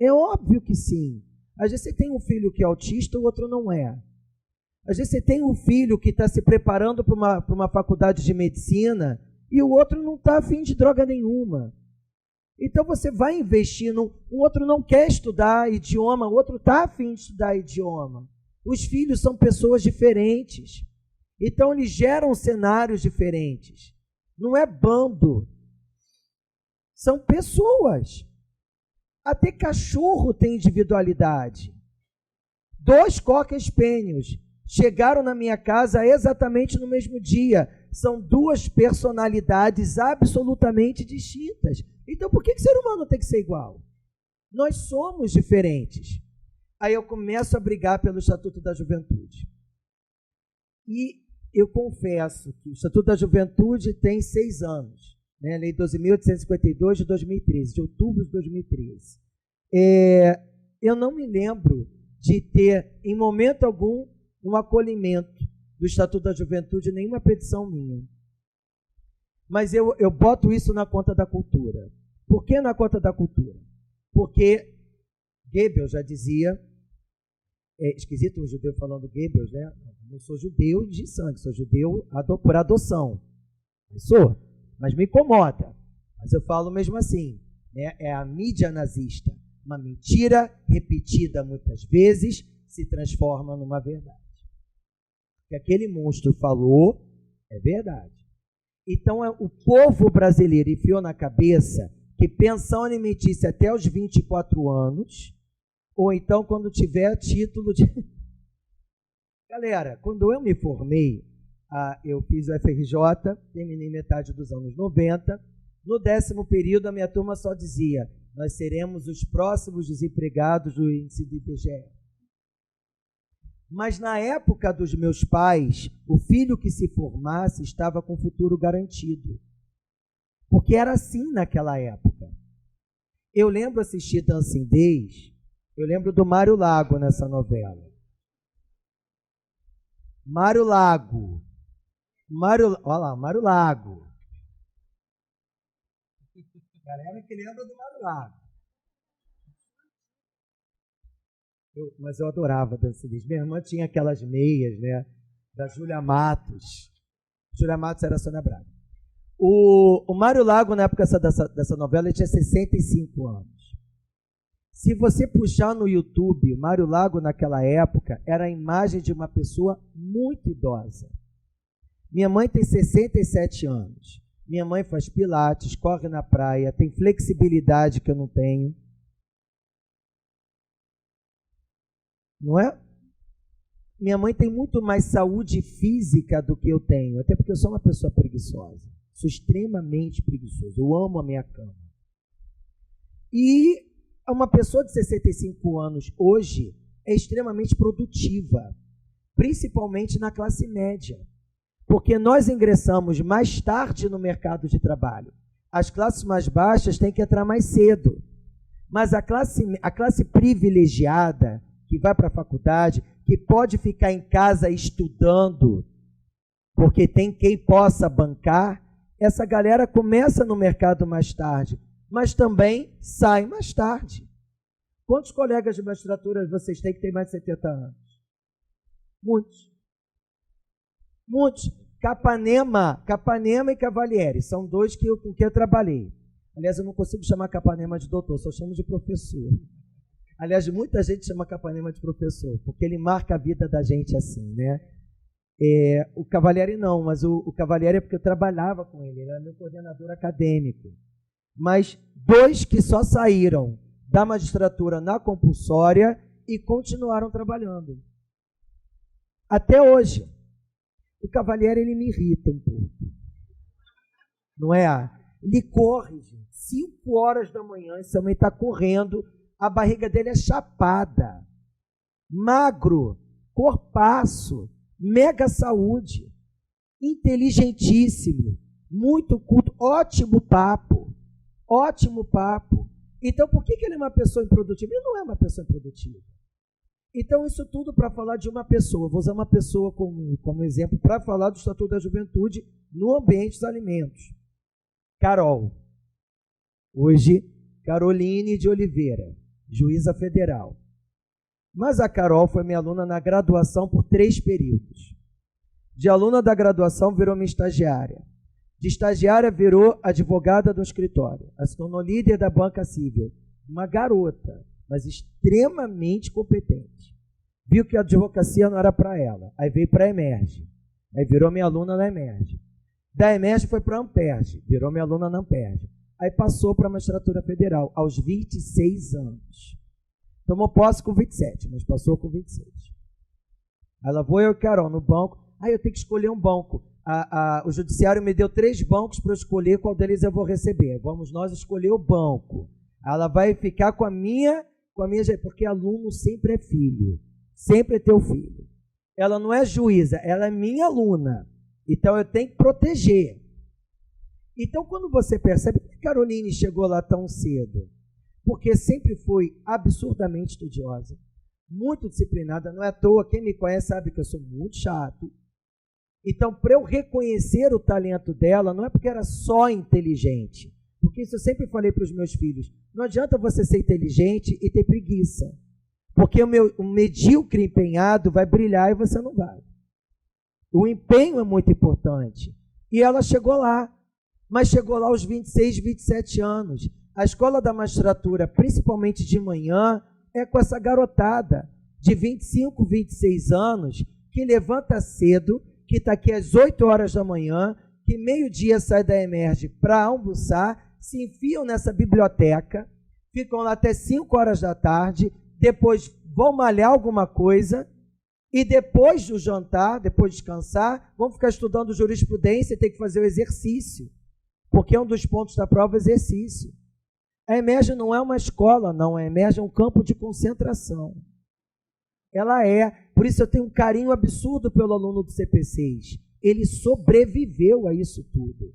É óbvio que sim. Às vezes você tem um filho que é autista, o outro não é. Às vezes você tem um filho que está se preparando para uma faculdade de medicina e o outro não está afim de droga nenhuma. Então você vai investir o outro não quer estudar idioma, o outro está afim de estudar idioma. Os filhos são pessoas diferentes. Então eles geram cenários diferentes. Não é bando. São pessoas. Até cachorro tem individualidade. 2 cocker spaniels chegaram na minha casa exatamente no mesmo dia. São 2 personalidades absolutamente distintas. Então, por que o ser humano tem que ser igual? Nós somos diferentes. Aí eu começo a brigar pelo Estatuto da Juventude. E eu confesso que o Estatuto da Juventude tem 6 anos. Né? Lei 12.852 de 2013, de outubro de 2013. Eu não me lembro de ter, em momento algum, um acolhimento do Estatuto da Juventude, nenhuma petição minha. Mas eu boto isso na conta da cultura. Por que na conta da cultura? Porque Goebbels já dizia, é esquisito um judeu falando Goebbels, né? Não sou judeu de sangue, sou judeu por adoção. Sou, mas me incomoda. Mas eu falo mesmo assim, né? É a mídia nazista. Uma mentira repetida muitas vezes se transforma numa verdade. O que aquele monstro falou é verdade. Então, o povo brasileiro enfiou na cabeça que pensão alimentícia até os 24 anos, ou então quando tiver título de... Galera, quando eu me formei, eu fiz o FRJ, terminei metade dos anos 90, no 10º período a minha turma só dizia: nós seremos os próximos desempregados do índice do IBGE. Mas na época dos meus pais, o filho que se formasse estava com futuro garantido. Porque era assim naquela época. Eu lembro assistir Dancing Days, eu lembro do Mário Lago nessa novela. Mário Lago. Olha lá, Mário Lago. Galera que lembra do Mário Lago. Mas eu adorava Dancing Days. Minha irmã tinha aquelas meias, né? Da Júlia Matos. Júlia Matos era a Sônia Braga. O Mário Lago, na época dessa novela, ele tinha 65 anos. Se você puxar no YouTube, o Mário Lago, naquela época, era a imagem de uma pessoa muito idosa. Minha mãe tem 67 anos. Minha mãe faz pilates, corre na praia, tem flexibilidade que eu não tenho. Não é? Minha mãe tem muito mais saúde física do que eu tenho, até porque eu sou uma pessoa preguiçosa. Sou extremamente preguiçoso. Eu amo a minha cama. E uma pessoa de 65 anos hoje é extremamente produtiva, principalmente na classe média, porque nós ingressamos mais tarde no mercado de trabalho. As classes mais baixas têm que entrar mais cedo, mas a classe privilegiada, que vai para a faculdade, que pode ficar em casa estudando, porque tem quem possa bancar, essa galera começa no mercado mais tarde, mas também sai mais tarde. Quantos colegas de magistratura vocês têm que têm mais de 70 anos? Muitos. Muitos. Capanema e Cavalieri, são dois com que eu trabalhei. Aliás, eu não consigo chamar Capanema de doutor, só chamo de professor. Aliás, muita gente chama Capanema de professor, porque ele marca a vida da gente assim, né? O Cavalieri não, mas o Cavalieri é porque eu trabalhava com ele, ele era meu coordenador acadêmico. Mas dois que só saíram da magistratura na compulsória e continuaram trabalhando. Até hoje. O Cavalieri, ele me irrita um pouco. Não é? Ele corre, gente. 5 horas da manhã, esse homem está correndo, a barriga dele é chapada, magro, corpaço, mega saúde, inteligentíssimo, muito culto, ótimo papo. Então, por que ele é uma pessoa improdutiva? Ele não é uma pessoa improdutiva. Então, isso tudo para falar de uma pessoa. Vou usar uma pessoa como exemplo para falar do Estatuto da Juventude no ambiente dos alimentos. Carol. Hoje, Caroline de Oliveira, juíza federal. Mas a Carol foi minha aluna na graduação por 3 períodos. De aluna da graduação, virou minha estagiária. De estagiária, virou advogada do escritório. Se tornou líder da banca civil. Uma garota, mas extremamente competente. Viu que a advocacia não era para ela. Aí veio para a Emerge. Aí virou minha aluna na Emerge. Da Emerge foi para a Amperge. Virou minha aluna na Amperge. Aí passou para a magistratura federal, aos 26 anos. Tomou posse com 27, mas passou com 26. Ela foi eu e Carol no banco. Aí eu tenho que escolher um banco. O judiciário me deu 3 bancos para eu escolher qual deles eu vou receber. Vamos nós escolher o banco. Ela vai ficar com a minha, porque aluno sempre é filho. Sempre é teu filho. Ela não é juíza, ela é minha aluna. Então eu tenho que proteger. Então, quando você percebe que Caroline chegou lá tão cedo, porque sempre foi absurdamente estudiosa, muito disciplinada, não é à toa, quem me conhece sabe que eu sou muito chato, Então, para eu reconhecer o talento dela, não é porque era só inteligente. Porque isso eu sempre falei para os meus filhos. Não adianta você ser inteligente e ter preguiça. Porque o medíocre empenhado vai brilhar e você não vai. O empenho é muito importante. E ela chegou lá. Mas chegou lá aos 26, 27 anos. A escola da magistratura, principalmente de manhã, é com essa garotada de 25, 26 anos, que levanta cedo, que está aqui às 8 horas da manhã, que meio-dia sai da Emerge para almoçar, se enfiam nessa biblioteca, ficam lá até 5 horas da tarde, depois vão malhar alguma coisa, e depois do jantar, depois de descansar, vão ficar estudando jurisprudência e tem que fazer o exercício, porque um dos pontos da prova é o exercício. A Emerge não é uma escola, não, a Emerge é um campo de concentração. Ela é, por isso eu tenho um carinho absurdo pelo aluno do CP6. Ele sobreviveu a isso tudo.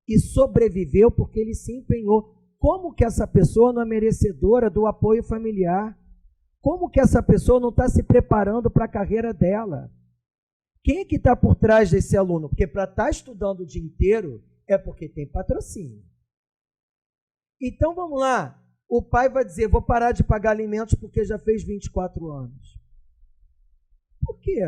E sobreviveu porque ele se empenhou. Como que essa pessoa não é merecedora do apoio familiar? Como que essa pessoa não está se preparando para a carreira dela? Quem é que está por trás desse aluno? Porque para estar estudando o dia inteiro é porque tem patrocínio. Então vamos lá. O pai vai dizer, vou parar de pagar alimentos porque já fez 24 anos. Por quê?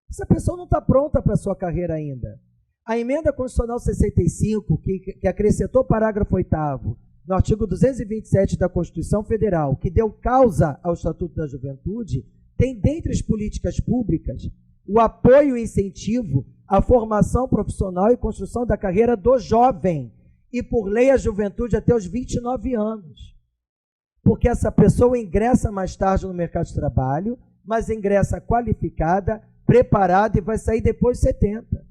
Essa pessoa não está pronta para a sua carreira ainda. A emenda constitucional 65, que acrescentou o parágrafo 8º, no artigo 227 da Constituição Federal, que deu causa ao Estatuto da Juventude, tem dentre as políticas públicas o apoio e incentivo à formação profissional e construção da carreira do jovem, e por lei a juventude até os 29 anos. Porque essa pessoa ingressa mais tarde no mercado de trabalho, mas ingressa qualificada, preparada e vai sair depois de 70.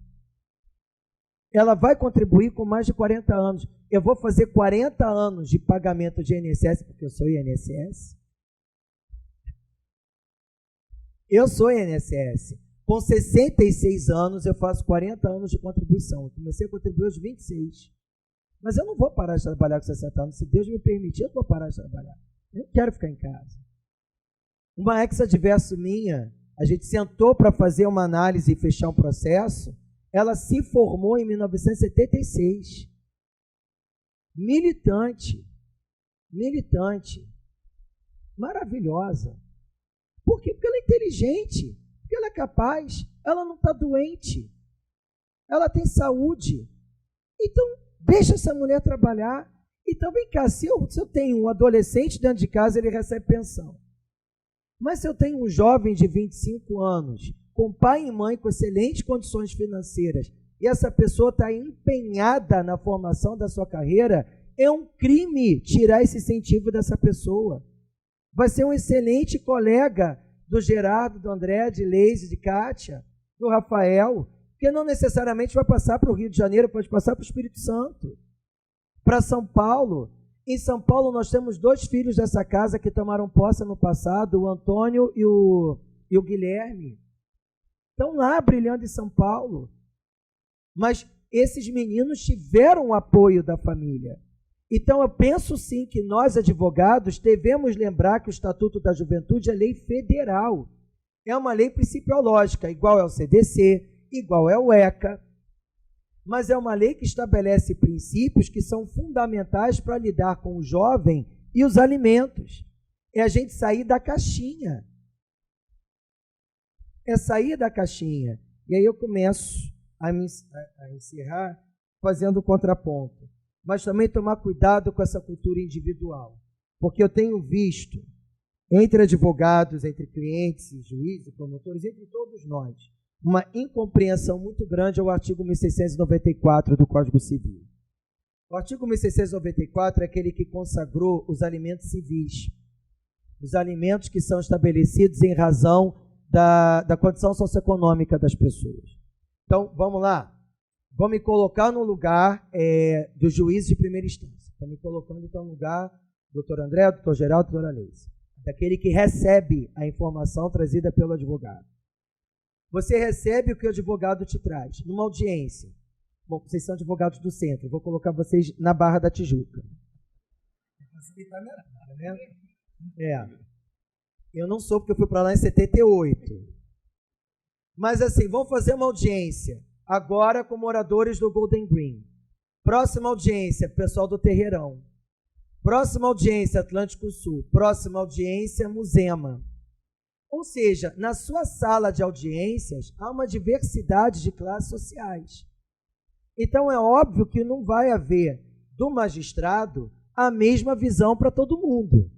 Ela vai contribuir com mais de 40 anos. Eu vou fazer 40 anos de pagamento de INSS, porque eu sou INSS. Eu sou INSS. Com 66 anos, eu faço 40 anos de contribuição. Eu comecei a contribuir aos 26. Mas eu não vou parar de trabalhar com 60 anos. Se Deus me permitir, eu não vou parar de trabalhar. Eu não quero ficar em casa. Uma ex-adverso minha, a gente sentou para fazer uma análise e fechar um processo, ela se formou em 1976. Militante. Maravilhosa. Por quê? Porque ela é inteligente, porque ela é capaz, ela não está doente, ela tem saúde. Então, deixa essa mulher trabalhar. Então, vem cá, se eu tenho um adolescente dentro de casa, ele recebe pensão. Mas se eu tenho um jovem de 25 anos, com pai e mãe com excelentes condições financeiras, e essa pessoa está empenhada na formação da sua carreira, é um crime tirar esse incentivo dessa pessoa. Vai ser um excelente colega do Gerardo, do André, de Leise, de Kátia, do Rafael, que não necessariamente vai passar para o Rio de Janeiro, pode passar para o Espírito Santo, para São Paulo. Em São Paulo nós temos 2 filhos dessa casa que tomaram posse no passado, o Antônio e o Guilherme. Estão lá brilhando em São Paulo. Mas esses meninos tiveram o apoio da família. Então eu penso sim que nós, advogados, devemos lembrar que o Estatuto da Juventude é lei federal. É uma lei principiológica, igual é o CDC, igual é o ECA, mas é uma lei que estabelece princípios que são fundamentais para lidar com o jovem e os alimentos. É a gente sair da caixinha. É sair da caixinha. E aí eu começo a encerrar fazendo o contraponto. Mas também tomar cuidado com essa cultura individual. Porque eu tenho visto, entre advogados, entre clientes, juízes, promotores, entre todos nós, uma incompreensão muito grande ao artigo 1694 do Código Civil. O artigo 1694 é aquele que consagrou os alimentos civis, os alimentos que são estabelecidos em razão da condição socioeconômica das pessoas. Então, vamos lá. Vou me colocar no lugar do juiz de primeira instância. Estou me colocando, então, no lugar do doutor André, do doutor Geraldo, doutora Leise, daquele que recebe a informação trazida pelo advogado. Você recebe o que o advogado te traz numa audiência. Bom, vocês são advogados do centro, vou colocar vocês na Barra da Tijuca. Eu não sou, porque eu fui para lá em 78. Mas assim, vamos fazer uma audiência agora com moradores do Golden Green. Próxima audiência, pessoal do Terreirão. Próxima audiência, Atlântico Sul. Próxima audiência, Muzema. Ou seja, na sua sala de audiências, há uma diversidade de classes sociais. Então, é óbvio que não vai haver do magistrado a mesma visão para todo mundo.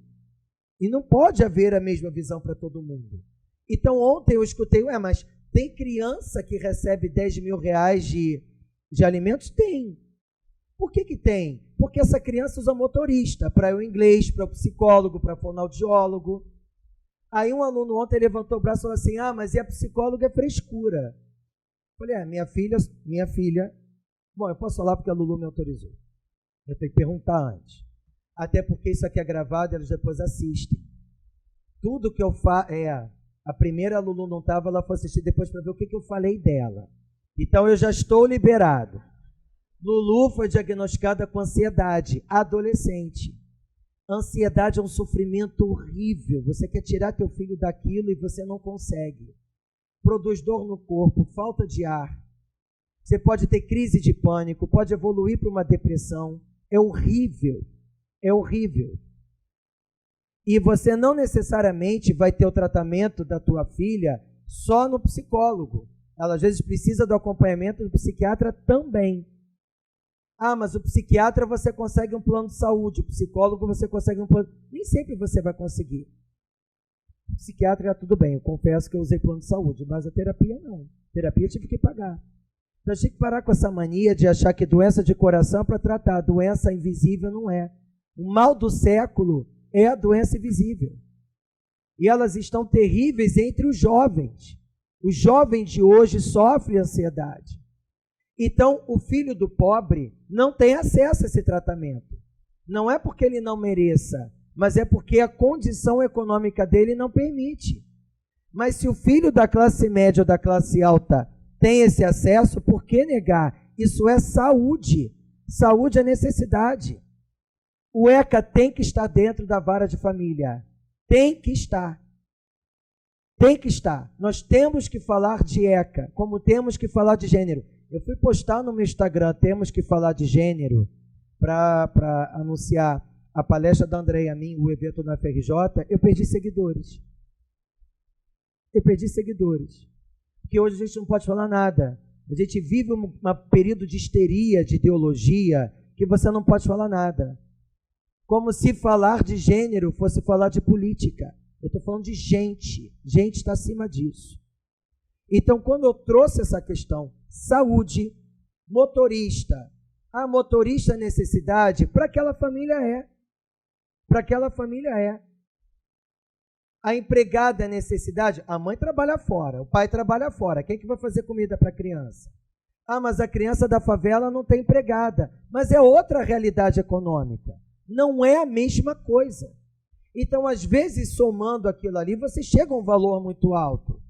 E não pode haver a mesma visão para todo mundo. Então, ontem eu escutei, mas tem criança que recebe 10 mil reais de alimentos? Tem. Por que tem? Porque essa criança usa motorista para o inglês, para o psicólogo, para o fonoaudiólogo. Aí um aluno ontem levantou o braço e falou assim, mas e a psicóloga é frescura? Eu falei, minha filha, bom, eu posso falar porque a Lulu me autorizou. Eu tenho que perguntar antes. Até porque isso aqui é gravado e eles depois assistem. Tudo que eu faço, a primeira Lulu não estava, ela foi assistir depois para ver o que eu falei dela. Então eu já estou liberado. Lulu foi diagnosticada com ansiedade, adolescente. Ansiedade é um sofrimento horrível. Você quer tirar teu filho daquilo e você não consegue. Produz dor no corpo, falta de ar. Você pode ter crise de pânico, pode evoluir para uma depressão. É horrível, é horrível. E você não necessariamente vai ter o tratamento da tua filha só no psicólogo. Ela às vezes precisa do acompanhamento do psiquiatra também. Mas o psiquiatra você consegue um plano de saúde, o psicólogo você consegue um plano... Nem sempre você vai conseguir. O psiquiatra, tudo bem, eu confesso que eu usei plano de saúde, mas a terapia não. Terapia eu tive que pagar. Então a gente tem que parar com essa mania de achar que doença de coração é para tratar, doença invisível não é. O mal do século é a doença invisível. E elas estão terríveis entre os jovens. O jovem de hoje sofre ansiedade. Então, o filho do pobre não tem acesso a esse tratamento. Não é porque ele não mereça, mas é porque a condição econômica dele não permite. Mas se o filho da classe média ou da classe alta tem esse acesso, por que negar? Isso é saúde. Saúde é necessidade. O ECA tem que estar dentro da vara de família. Tem que estar. Tem que estar. Nós temos que falar de ECA, como temos que falar de gênero. Eu fui postar no meu Instagram, temos que falar de gênero, para anunciar a palestra da Andréia e a mim, o evento na FRJ, eu perdi seguidores. Porque hoje a gente não pode falar nada. A gente vive um período de histeria, de ideologia, que você não pode falar nada. Como se falar de gênero fosse falar de política. Eu estou falando de gente. Gente está acima disso. Então, quando eu trouxe essa questão, saúde, motorista, a motorista é necessidade, para aquela família é. Para aquela família é. A empregada é necessidade, a mãe trabalha fora, o pai trabalha fora, quem que vai fazer comida para a criança? Mas a criança da favela não tem empregada, mas é outra realidade econômica, não é a mesma coisa. Então, às vezes, somando aquilo ali, você chega a um valor muito alto,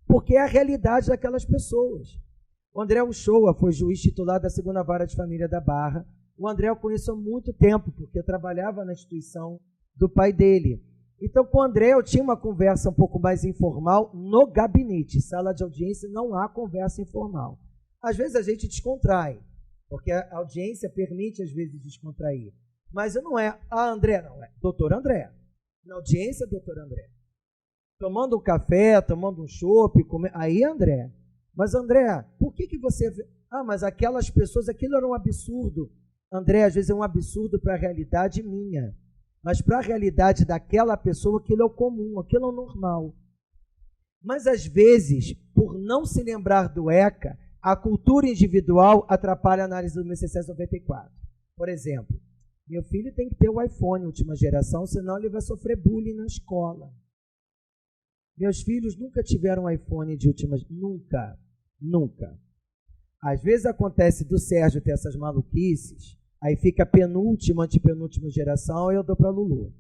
porque é a realidade daquelas pessoas. O André Uchoa foi juiz titular da 2ª Vara de Família da Barra. O André eu conheço há muito tempo, porque eu trabalhava na instituição do pai dele. Então, com o André eu tinha uma conversa um pouco mais informal no gabinete. Sala de audiência não há conversa informal. Às vezes a gente descontrai, porque a audiência permite, às vezes, descontrair. Mas não é André, não, é doutor André. Na audiência, doutor André. Tomando um café, tomando um chopp, aí, André. Mas, André, por que você... mas aquelas pessoas, aquilo era um absurdo. André, às vezes é um absurdo para a realidade minha. Mas para a realidade daquela pessoa, aquilo é o comum, aquilo é o normal. Mas, às vezes, por não se lembrar do ECA, a cultura individual atrapalha a análise do 1794. Por exemplo, meu filho tem que ter o iPhone última geração, senão ele vai sofrer bullying na escola. Meus filhos nunca tiveram iPhone de última... Nunca. Às vezes acontece do Sérgio ter essas maluquices, aí fica penúltima, antepenúltima geração, e eu dou para a Lulu.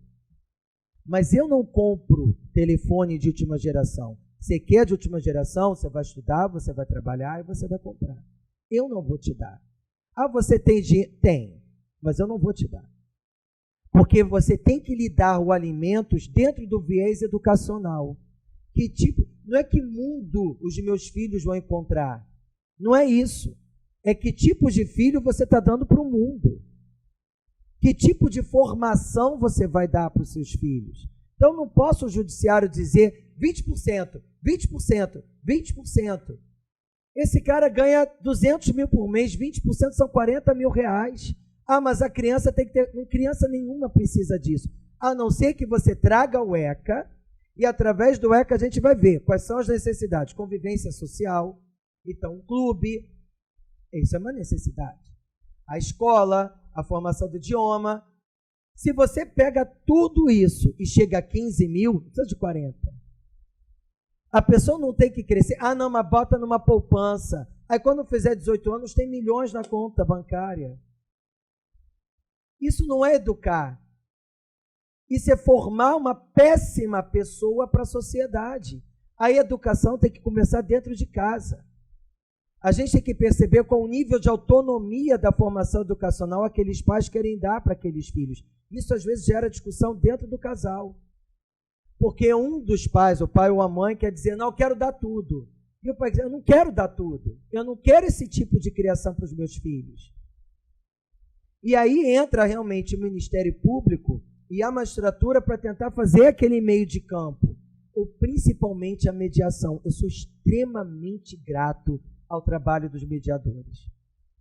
Mas eu não compro telefone de última geração. Você quer de última geração, você vai estudar, você vai trabalhar e você vai comprar. Eu não vou te dar. Você tem dinheiro? Tem, mas eu não vou te dar. Porque você tem que lhe dar o alimentos dentro do viés educacional. Que tipo? Não é que mundo os meus filhos vão encontrar. Não é isso. É que tipo de filho você está dando para o mundo. Que tipo de formação você vai dar para os seus filhos. Então, não posso o judiciário dizer 20%, 20%, 20%. Esse cara ganha 200 mil por mês, 20% são 40 mil reais. Ah, mas a criança tem que ter... Criança nenhuma precisa disso. A não ser que você traga o ECA, e através do ECA a gente vai ver quais são as necessidades. Convivência social, então um clube, isso é uma necessidade. A escola, a formação do idioma. Se você pega tudo isso e chega a 15 mil, precisa de 40. A pessoa não tem que crescer. Ah, não, mas bota numa poupança. Aí quando fizer 18 anos, tem milhões na conta bancária. Isso não é educar. Isso é formar uma péssima pessoa para a sociedade. A educação tem que começar dentro de casa. A gente tem que perceber qual o nível de autonomia da formação educacional aqueles pais querem dar para aqueles filhos. Isso às vezes gera discussão dentro do casal. Porque um dos pais, o pai ou a mãe, quer dizer, não, eu quero dar tudo. E o pai diz, eu não quero dar tudo. Eu não quero esse tipo de criação para os meus filhos. E aí entra realmente o Ministério Público e a magistratura para tentar fazer aquele meio de campo, ou principalmente a mediação. Eu sou extremamente grato ao trabalho dos mediadores.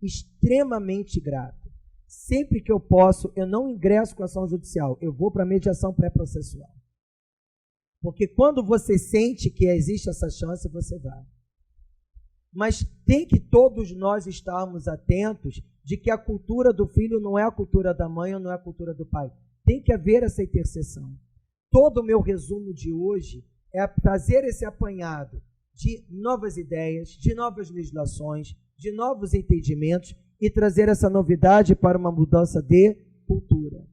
Extremamente grato. Sempre que eu posso, eu não ingresso com ação judicial, eu vou para a mediação pré-processual. Porque quando você sente que existe essa chance, você vai. Mas tem que todos nós estarmos atentos de que a cultura do filho não é a cultura da mãe ou não é a cultura do pai. Tem que haver essa interseção. Todo o meu resumo de hoje é trazer esse apanhado de novas ideias, de novas legislações, de novos entendimentos e trazer essa novidade para uma mudança de cultura.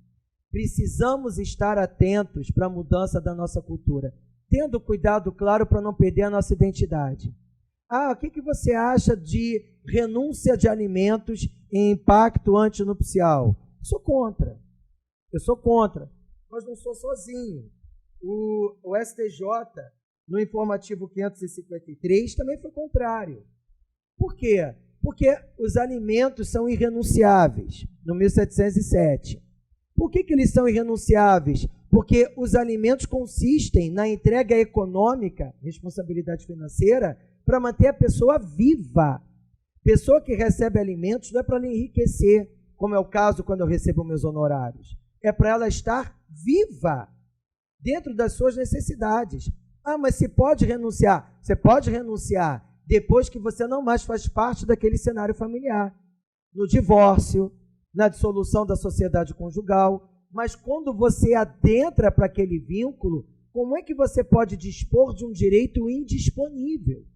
Precisamos estar atentos para a mudança da nossa cultura, tendo cuidado, claro, para não perder a nossa identidade. Ah, o que você acha de renúncia de alimentos em impacto antinupcial? Sou contra. Eu sou contra, mas não sou sozinho. O STJ, no informativo 553, também foi contrário. Por quê? Porque os alimentos são irrenunciáveis, no 1707. Por que eles são irrenunciáveis? Porque os alimentos consistem na entrega econômica, responsabilidade financeira, para manter a pessoa viva. Pessoa que recebe alimentos não é para lhe enriquecer, como é o caso quando eu recebo meus honorários. É para ela estar viva, dentro das suas necessidades. Ah, mas se pode renunciar? Você pode renunciar depois que você não mais faz parte daquele cenário familiar. No divórcio, na dissolução da sociedade conjugal. Mas quando você adentra para aquele vínculo, como é que você pode dispor de um direito indisponível?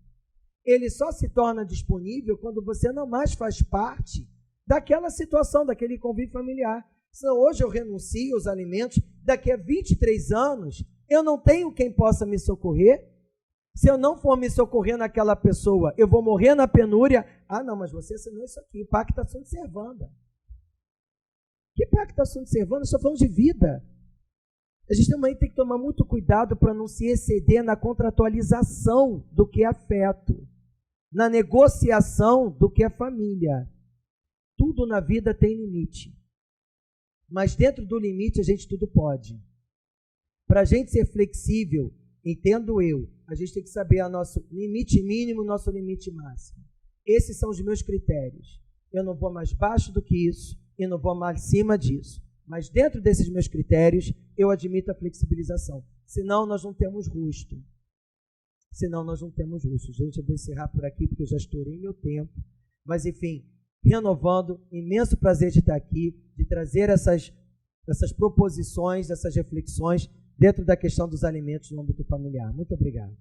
Ele só se torna disponível quando você não mais faz parte daquela situação, daquele convívio familiar. Senão hoje eu renuncio aos alimentos, daqui a 23 anos eu não tenho quem possa me socorrer. Se eu não for me socorrer naquela pessoa, eu vou morrer na penúria. Ah, não, mas você assinou isso aqui, pacta sunt servanda. Que pacta sunt servanda? Eu estou falando de vida. A gente também tem que tomar muito cuidado para não se exceder na contratualização do que é afeto, na negociação do que é família. Tudo na vida tem limite. Mas dentro do limite a gente tudo pode. Para a gente ser flexível, entendo eu, a gente tem que saber o nosso limite mínimo, o nosso limite máximo. Esses são os meus critérios. Eu não vou mais baixo do que isso e não vou mais acima disso. Mas dentro desses meus critérios, eu admito a flexibilização. Senão nós não temos rosto. Senão nós não temos rosto. Gente, eu vou encerrar por aqui porque eu já estourei meu tempo. Mas enfim, renovando, imenso prazer de estar aqui, de trazer essas proposições, essas reflexões dentro da questão dos alimentos no âmbito familiar. Muito obrigado.